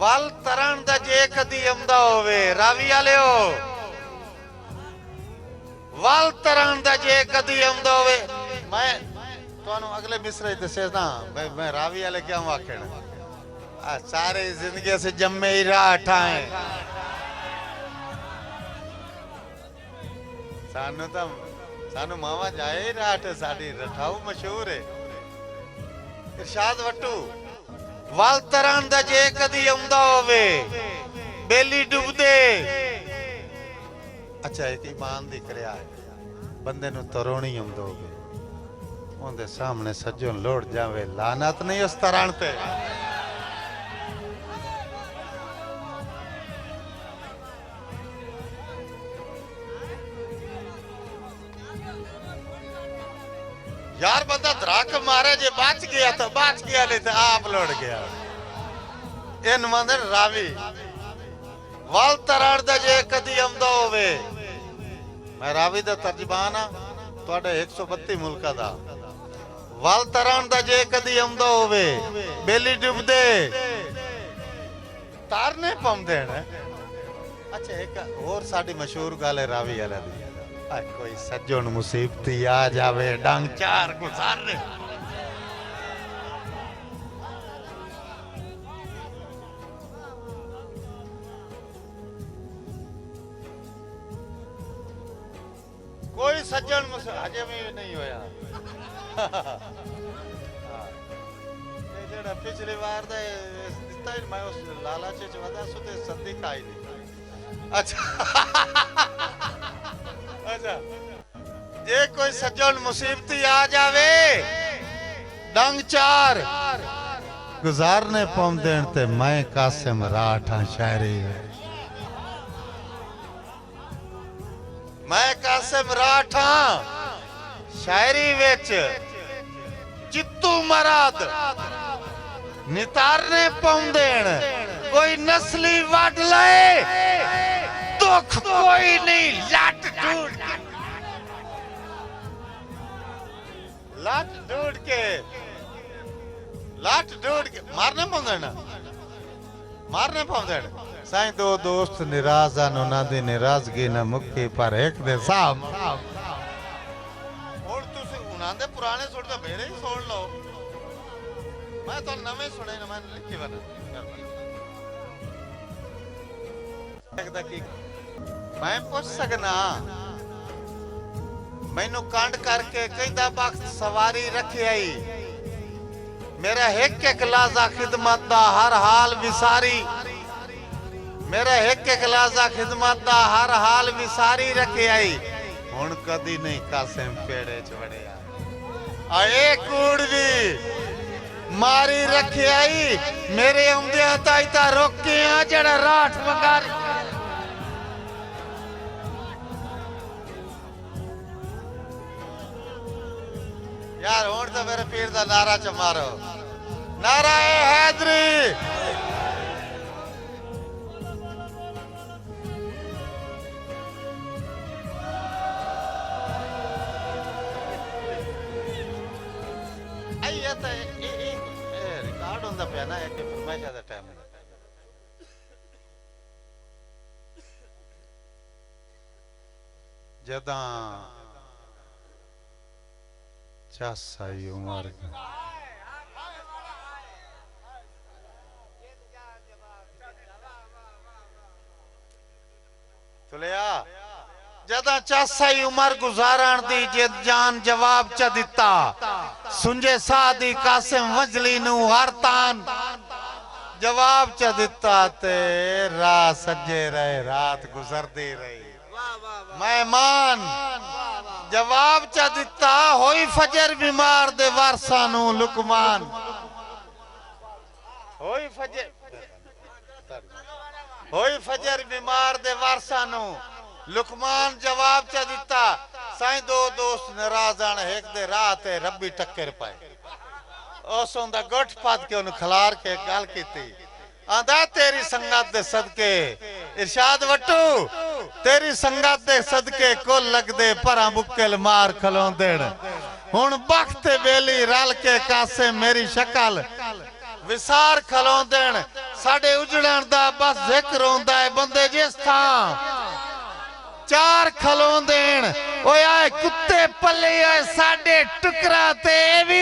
वल तरन दा जे कदी आंदा होवे रावी वालियो वल तरन दा जे कदी आंदा होवे मैं ਤੁਹਾਨੂੰ अगले मिसरे दसेदा मैं रावी वाले क्या वाकण सारे जिंदगी से जम्मे ही राठ आए सानू मावा जाए राठ साडी रठाऊ मशहूर है इरशाद वट्टू वल तरन दा जे कदी आंदा होवे बेली डुबदे अच्छा एक ईमान दी करया है बंदे नु तरोणी आंदा होवे उनके सामने सज्जों लौट जावे लानत नहीं उस तरण पे यार बंदा धड़ाक मारे जे बच गया तो बच गया नहीं तो आप लौट गया इन मंदिर रावी वल तरण दा जे कदी आंदा होवे मैं रावी दा तर्जमान हां तुहाडे 132 मुल्कां दा वल तरन दा जे कदी आंदा होवे बेली डुबदे तारने पाउंदे ने अच्छा एक और साडी मशहूर गल है रावी वाला दी कोई सज्जन मुसीबती आ जावे डंग चार गुजारे कोई सज्जन हजे भी नहीं होया जेड़ा पिछली बार दे दिता ही मैं उस लालच च वदा सु ते सदी खाई नहीं अच्छा अच्छा जे कोई सज्जन मुसीबती आ जावे डंग चार गुजारने पाउंदे ते मैं कासिम राठा शायरी मैं कासिम राठा शायरी विच चित्तू मराद नितारने पाउंदे कोई नस्ली वड ले दुख कोई नहीं लट ढूंढ के मारने पाउंदे साईं दो दोस्त निराज न उन्हां दी निराजगी न मुक्की पर एक दे साहब हुण तुसीं उन्हां दे पुराने सुण ते मेरे ही सुण लो मैं तो नवे सुने न मैं लिखी बना मैं पूछ सकना मैनू कांड करके कहंदा बख्त सवारी रखे आई मेरा एक लाजा खिदमत दा हर हाल विसारी मेरा एक लाजा खिदमत दा हर हाल विसारी रखे आई हुण कदी नहीं कासिम पेड़े च वड़िया आए कूड़ भी मारी रखे आई मेरे आउंदे ताईता रोके आ जड़ा राठ वंगार यार हुण तो मेरे पीर दा नारा च मारो नारा ए हैदरी रिकॉर्ड होंदा पिया ना एक फरमाइशा दा टाइम जदा चासाई उमर तुलिया जदा चासाई उमर गुजारण दी जिद जान जवाब च दिता सुंजे सादी कासिम वजली नू हर तान जवाब च दिता ते रात सजे रहे रात गुजरदी रही मेहमान जवाब च दिता होई फजर बीमार दे वारसा नू लुकमान होई फजर बीमार दे वारसा नू लुकमान जवाब च दिता साईं दो दोस्त नाराज आने एक दे राह ते रब्बी टक्कर पाए उस उनदा गुठ पद के उन खलार के गल कीती आंदा तेरी संगत दे सदके इरशाद वट्टू तेरी संगत दे सदके कुल लगदे परा मुक्कल मार खलोंदे हुण बख्त बेली रल के कासे मेरी शक्ल विसार खलोंदे साडे उजड़न दा बस जिक्र होंदा है बंदे जिस थां चार खलों देन ओए आए कुत्ते पले आए साडे टुकरा ते भी